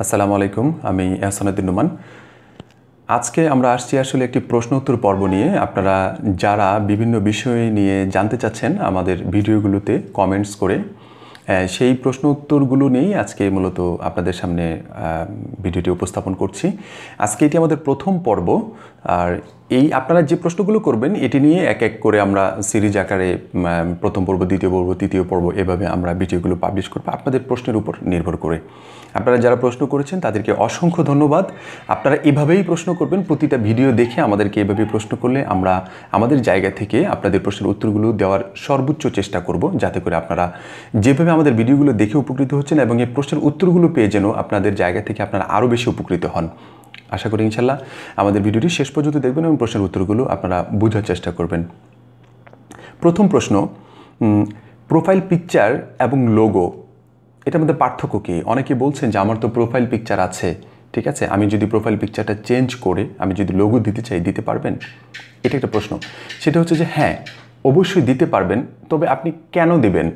আসসালামু আলাইকুম, আমি আহসান উদ্দিন নোমান। আজকে আমরা আসছি আসলে একটি প্রশ্ন উত্তর পর্ব নিয়ে। আপনারা যারা বিভিন্ন বিষয় নিয়ে জানতে চাচ্ছেন আমাদের ভিডিওগুলোতে কমেন্টস করে, সেই প্রশ্ন উত্তরগুলো নিয়েই আজকে মূলত আপনাদের সামনে ভিডিওটি উপস্থাপন করছি। আজকে এটি আমাদের প্রথম পর্ব, আর এই আপনারা যে প্রশ্নগুলো করবেন এটি নিয়ে এক এক করে আমরা সিরিজ আকারে প্রথম পর্ব, দ্বিতীয় পর্ব, তৃতীয় পর্ব এভাবে আমরা ভিডিওগুলো পাবলিশ করব আপনাদের প্রশ্নের উপর নির্ভর করে। আপনারা যারা প্রশ্ন করেছেন তাদেরকে অসংখ্য ধন্যবাদ। আপনারা এভাবেই প্রশ্ন করবেন, প্রতিটা ভিডিও দেখে আমাদেরকে এভাবেই প্রশ্ন করলে আমরা আমাদের জায়গা থেকে আপনাদের প্রশ্নের উত্তরগুলো দেওয়ার সর্বোচ্চ চেষ্টা করব, যাতে করে আপনারা যেভাবে আমাদের ভিডিওগুলো দেখে উপকৃত হচ্ছেন এবং এই প্রশ্নের উত্তরগুলো পেয়ে যেন আপনাদের জায়গা থেকে আপনারা আরও বেশি উপকৃত হন। আশা করি ইনশাল্লাহ আমাদের ভিডিওটি শেষ পর্যন্ত দেখবেন এবং প্রশ্নের উত্তরগুলো আপনারা বোঝার চেষ্টা করবেন। প্রথম প্রশ্ন, প্রোফাইল পিকচার এবং লোগো এটার মধ্যে পার্থক্য কী? অনেকে বলছেন যে আমার তো প্রোফাইল পিকচার আছে, ঠিক আছে, আমি যদি প্রোফাইল পিকচারটা চেঞ্জ করে আমি যদি লোগো দিতে চাই দিতে পারবেন? এটা একটা প্রশ্ন। সেটা হচ্ছে যে হ্যাঁ, অবশ্যই দিতে পারবেন, তবে আপনি কেন দিবেন?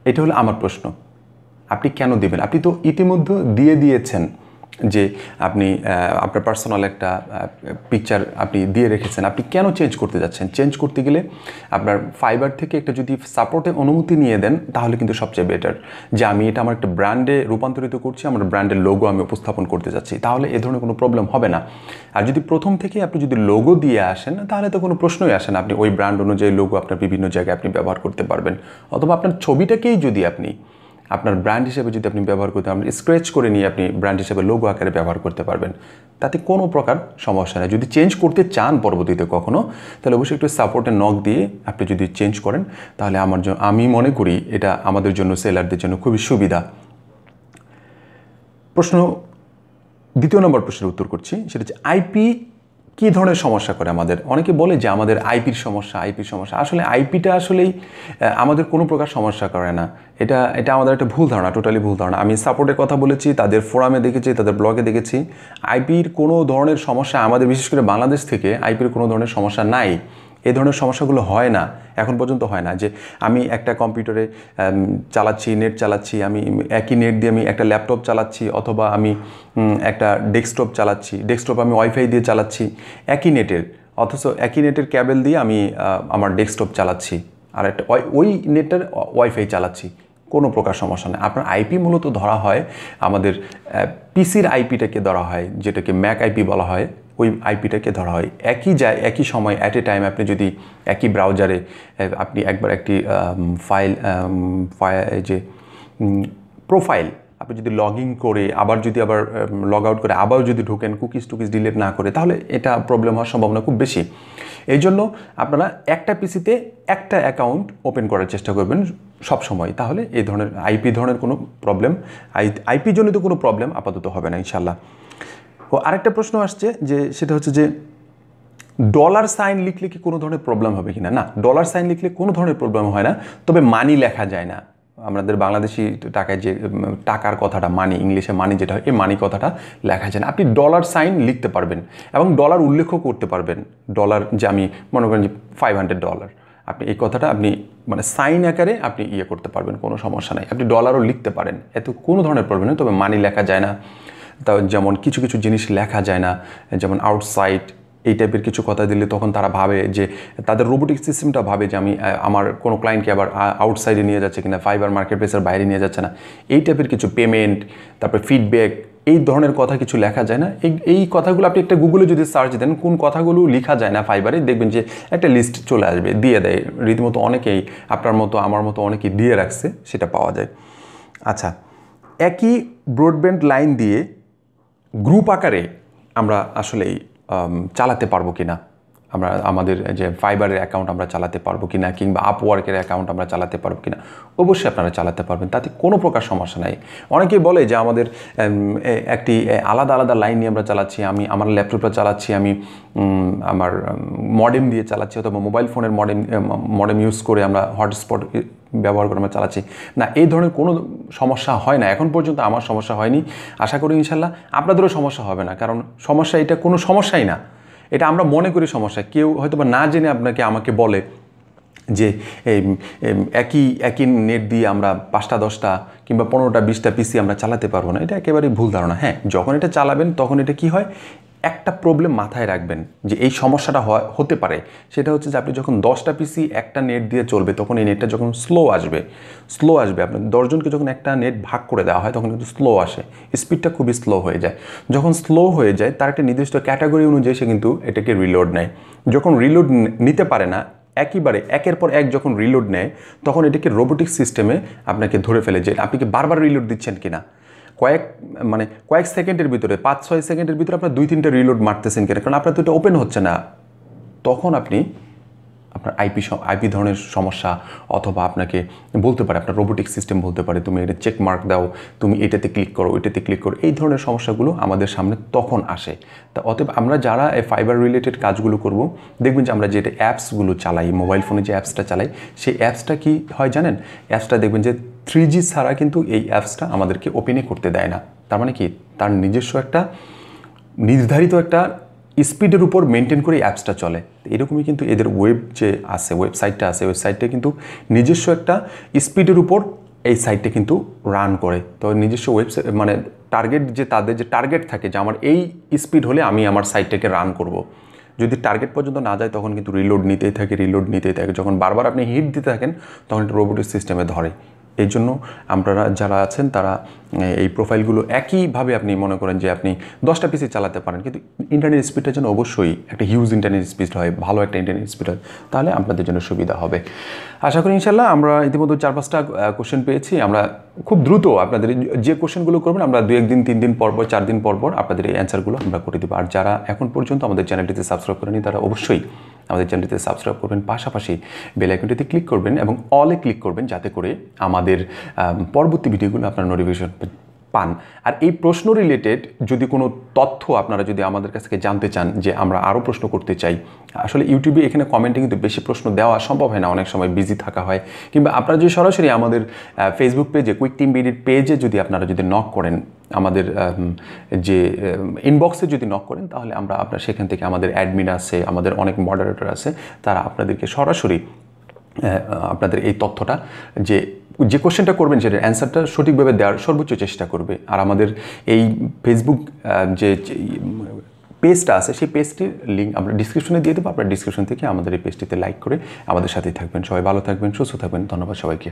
এটা হলো আমার প্রশ্ন। আপনি কেন দিবেন? আপনি তো ইতিমধ্যে দিয়ে দিয়েছেন যে আপনি আপনার পার্সোনাল একটা পিকচার আপনি দিয়ে রেখেছেন, আপনি কেন চেঞ্জ করতে যাচ্ছেন? চেঞ্জ করতে গেলে আপনার ফাইবার থেকে একটা যদি সাপোর্টে অনুমতি নিয়ে দেন তাহলে কিন্তু সবচেয়ে বেটার, যে আমি এটা আমার একটা ব্র্যান্ডে রূপান্তরিত করছি, আমার ব্র্যান্ডের লোগো আমি উপস্থাপন করতে যাচ্ছি, তাহলে এ ধরনের কোনো প্রবলেম হবে না। আর যদি প্রথম থেকে আপনি যদি লোগো দিয়ে আসেন তাহলে তো কোনো প্রশ্নই আসে না। আপনি ওই ব্র্যান্ড অনুযায়ী লোগো আপনার বিভিন্ন জায়গায় আপনি ব্যবহার করতে পারবেন, অথবা আপনার ছবিটাকেই যদি আপনি আপনার ব্র্যান্ড হিসেবে যদি আপনি ব্যবহার করতে, আপনি স্ক্র্যাচ করে নিয়ে আপনি ব্র্যান্ড হিসেবে লোগো আকারে ব্যবহার করতে পারবেন, তাতে কোনো প্রকার সমস্যা নেই। যদি চেঞ্জ করতে চান পরবর্তীতে কখনো, তাহলে অবশ্যই একটু সাপোর্টে নক দিয়ে আপনি যদি চেঞ্জ করেন তাহলে আমি মনে করি এটা আমাদের জন্য, সেলারদের জন্য খুবই সুবিধা। দ্বিতীয় নম্বর প্রশ্নের উত্তর করছি, সেটা হচ্ছে আইপি কী ধরনের সমস্যা করে আমাদের? অনেকে বলে যে আমাদের আইপির সমস্যা। আসলে আইপিটা আসলেই আমাদের কোনো প্রকার সমস্যা করে না। এটা আমাদের একটা ভুল ধারণা, টোটালি ভুল ধারণা। আমি সাপোর্টের কথা বলেছি, তাদের ফোরামে দেখেছি, তাদের ব্লগে দেখেছি, আইপির কোনো ধরনের সমস্যা আমাদের, বিশেষ করে বাংলাদেশ থেকে আইপির কোনো ধরনের সমস্যা নাই। এই ধরনের সমস্যাগুলো হয় না, এখন পর্যন্ত হয় না। যে আমি একটা কম্পিউটারে চালাচ্ছি, নেট চালাচ্ছি, আমি একই নেট দিয়ে আমি একটা ল্যাপটপ চালাচ্ছি, অথবা আমি একটা ডেস্কটপ চালাচ্ছি, ডেস্কটপ আমি ওয়াইফাই দিয়ে চালাচ্ছি একই নেটের, অথচ একই নেটের ক্যাবেল দিয়ে আমি আমার ডেস্কটপ চালাচ্ছি, আর একটা ওই নেটের ওয়াইফাই চালাচ্ছি, কোনো প্রকার সমস্যা নেই। আপনার আইপি মূলত ধরা হয় আমাদের পিসির আইপিটাকে ধরা হয়, যেটাকে ম্যাক আইপি বলা হয়, ওই আইপিটাকে ধরা হয়। একই সময় অ্যাট এ টাইম আপনি যদি একই ব্রাউজারে আপনি একবার একটি প্রোফাইল আপনি যদি লগ ইন করে আবার লগ আউট করে আবার যদি ঢোকেন, কুকিজ ডিলিট না করে, তাহলে এটা প্রবলেম হওয়ার সম্ভাবনা খুব বেশি। এই জন্য আপনারা একটা পিসিতে একটা অ্যাকাউন্ট ওপেন করার চেষ্টা করবেন সব সময়, তাহলে এই ধরনের আইপি জনিত কোনো প্রবলেম আপাতত হবে না ইনশাল্লাহ। আরেকটা প্রশ্ন আসছে, যে সেটা হচ্ছে যে ডলার সাইন লিখলে কি কোনো ধরনের প্রবলেম হবে কিনা? না, ডলার সাইন লিখলে কোনো ধরনের প্রবলেম হয় না, তবে মানি লেখা যায় না। আমাদের বাংলাদেশি টাকায় যে টাকার কথাটা, মানি, ইংলিশে মানি যেটা হয়, এই মানি কথাটা লেখা যায় না। আপনি ডলার সাইন লিখতে পারবেন এবং ডলার উল্লেখও করতে পারবেন। ডলার, যে আমি মনে করেন যে $500, আপনি এই কথাটা আপনি মানে সাইন আকারে আপনি করতে পারবেন, কোনো সমস্যা নাই। আপনি ডলারও লিখতে পারেন, এত কোনো ধরনের প্রবলেম নেই, তবে মানি লেখা যায় না। যেমন কিছু জিনিস লেখা যায় না, যেমন আউটসাইড, এই টাইপের কিছু কথা দিলে তখন তারা ভাবে যে, তাদের রোবোটিক সিস্টেমটা ভাবে যে আমি আমার কোনো ক্লায়েন্টকে আবার আউটসাইডে নিয়ে যাচ্ছে কিনা, ফাইবার মার্কেট প্লেসের বাইরে নিয়ে যাচ্ছে না, এই টাইপের কিছু পেমেন্ট, তারপর ফিডব্যাক, এই ধরনের কথা কিছু লেখা যায় না। এই কথাগুলো আপনি একটা গুগলে যদি সার্চ দেন কোন কথাগুলো লেখা যায় না ফাইবারে, দেখবেন যে একটা লিস্ট চলে আসবে, দিয়ে দেয় রীতিমতো। অনেকেই আপনার মতো আমার মতো অনেকেই দিয়ে রাখছে, সেটা পাওয়া যায়। আচ্ছা, একই ব্রডব্যান্ড লাইন দিয়ে গ্রুপ আকারে আমরা আসলেই চালাতে পারবো কিনা, আমরা আমাদের যে ফাইবারের অ্যাকাউন্ট আমরা চালাতে পারবো কিনা, কিংবা আপওয়ার্কের অ্যাকাউন্ট আমরা চালাতে পারবো কিনা? অবশ্যই আপনারা চালাতে পারবেন, তাতে কোনো প্রকার সমস্যা নাই। অনেকেই বলে যে আমাদের একটি আলাদা লাইন নিয়ে আমরা চালাচ্ছি, আমি আমার ল্যাপটপটা চালাচ্ছি, আমি আমার মডেম দিয়ে চালাচ্ছি, অথবা মোবাইল ফোনের মডেম ইউজ করে আমরা হটস্পট ব্যবহার করে আমরা চালাচ্ছি। না, এই ধরনের কোনো সমস্যা হয় না, এখন পর্যন্ত আমার সমস্যা হয়নি। আশা করি ইনশাল্লাহ আপনাদেরও সমস্যা হবে না, কারণ সমস্যা এটা কোনো সমস্যাই না, এটা আমরা মনে করি সমস্যা। কেউ হয়তো বা না জেনে আমাকে বলে যে একই একই নেট দিয়ে আমরা 5টা 10টা কিংবা 15টা 20টা পিসি আমরা চালাতে পারবো না, এটা একেবারেই ভুল ধারণা। হ্যাঁ, যখন এটা চালাবেন তখন এটা কি হয়, একটা প্রবলেম মাথায় রাখবেন যে এই সমস্যাটা হতে পারে। সেটা হচ্ছে যে আপনি যখন 10টা পিসি একটা নেট দিয়ে চলবে তখন এই নেটটা যখন স্লো আসবে আপনার 10 জনকে যখন একটা নেট ভাগ করে দেওয়া হয় তখন কিন্তু স্লো আসে, স্পিডটা খুবই স্লো হয়ে যায়। যখন স্লো হয়ে যায় তার একটা নির্দিষ্ট ক্যাটাগরি অনুযায়ী সে কিন্তু এটাকে রিলোড নেয়। যখন রিলোড নিতে পারে না, একইবারে একের পর এক যখন রিলোড নেয় তখন এটাকে রোবোটিক সিস্টেমে আপনাকে ধরে ফেলে যে আপনি কি বারবার রিলোড দিচ্ছেন কিনা, কয়েক সেকেন্ডের ভিতরে 5-6 সেকেন্ডের ভিতরে আপনার 2-3টা রিলোড মারতেছেন কিনা, কারণ আপনার তো এটা ওপেন হচ্ছে না। তখন আপনি আপনার আইপি ধরনের সমস্যা, অথবা আপনাকে বলতে পারে, আপনার রোবোটিক সিস্টেম বলতে পারে তুমি এটা চেক মার্ক দাও, তুমি এটাতে ক্লিক করো, এটাতে ক্লিক করো। এই ধরনের সমস্যাগুলো আমাদের সামনে তখন আসে। তা অতএব আমরা যারা এই ফাইবার রিলেটেড কাজগুলো করব, দেখবেন যে আমরা যেটা অ্যাপসগুলো চালাই, মোবাইল ফোনে যে অ্যাপসটা চালাই, সেই অ্যাপসটা কি হয় জানেন? অ্যাপসটা দেখবেন যে 3G ছাড়া কিন্তু এই অ্যাপসটা আমাদেরকে ওপেনই করতে দেয় না। তার মানে কি, তার নিজস্ব একটা নির্ধারিত একটা স্পিডের উপর মেনটেন করে অ্যাপসটা চলে। এরকমই কিন্তু এদের ওয়েবসাইটটা আছে, ওয়েবসাইটটা কিন্তু নিজস্ব একটা স্পিডের উপর এই সাইটটা কিন্তু রান করে। তো নিজস্ব ওয়েবসাইট মানে তাদের যে টার্গেট থাকে যে আমার এই স্পিড হলে আমি আমার সাইটটাকে রান করব। যদি টার্গেট পর্যন্ত না যায় তখন কিন্তু রিলোড নিতেই থাকে। যখন বারবার আপনি হিট দিতে থাকেন তখন এটা রোবোটিক সিস্টেমে ধরে। এই জন্য আপনারা যারা আছেন তারা এই প্রোফাইলগুলো একইভাবে আপনি মনে করেন যে আপনি 10টা পিসি চালাতে পারেন, কিন্তু ইন্টারনেট স্পিডটা যেন অবশ্যই একটা হিউজ ইন্টারনেট স্পিড হয়, ভালো একটা ইন্টারনেট স্পিড হয়, তাহলে আপনাদের জন্য সুবিধা হবে। আশা করি ইনশাল্লাহ। আমরা ইতিমধ্যে 4-5টা কোশ্চেন পেয়েছি। আমরা খুব দ্রুত আপনাদের যে কোশ্চেনগুলো করবেন আমরা 2-1 দিন 3 দিন পর 4 দিন পর আপনাদের এই অ্যান্সারগুলো আমরা করে দেবো। আর যারা এখন পর্যন্ত আমাদের চ্যানেলটিতে সাবস্ক্রাইব করেনি তারা অবশ্যই আমাদের চ্যানেলটিতে সাবস্ক্রাইব করবেন, পাশাপাশি বেল আইকনটিতে ক্লিক করবেন এবং অলে ক্লিক করবেন, যাতে করে আমাদের পরবর্তী ভিডিওগুলো আপনার নোটিফিকেশন পান। আর এই প্রশ্ন রিলেটেড যদি কোনো তথ্য আপনারা যদি আমাদের কাছ থেকে জানতে চান, যে আমরা আরও প্রশ্ন করতে চাই, আসলে ইউটিউবে এখানে কমেন্টে কিন্তু বেশি প্রশ্ন দেওয়া সম্ভব হয় না, অনেক সময় বিজি থাকা হয়। কিংবা আপনারা যদি সরাসরি আমাদের ফেসবুক পেজে কুইক টিম বিডির পেজে যদি আপনারা যদি নক করেন, আমাদের যে ইনবক্সে যদি নক করেন, তাহলে আপনার সেখান থেকে আমাদের অ্যাডমিন আছে, আমাদের অনেক মডারেটর আছে, তারা আপনাদেরকে সরাসরি আপনাদের এই তথ্যটা যে কোশ্চেনটা করবেন সেটার অ্যান্সারটা সঠিকভাবে দেওয়ার সর্বোচ্চ চেষ্টা করবে। আর আমাদের এই ফেসবুক যে পেজটা আছে, সেই পেজটির লিঙ্ক আমরা ডিসক্রিপশনে দিয়ে দেবো। আপনার ডিসক্রিপশন থেকে আমাদের এই পেজটিতে লাইক করে আমাদের সাথেই থাকবেন। সবাই ভালো থাকবেন, সুস্থ থাকবেন। ধন্যবাদ সবাইকে।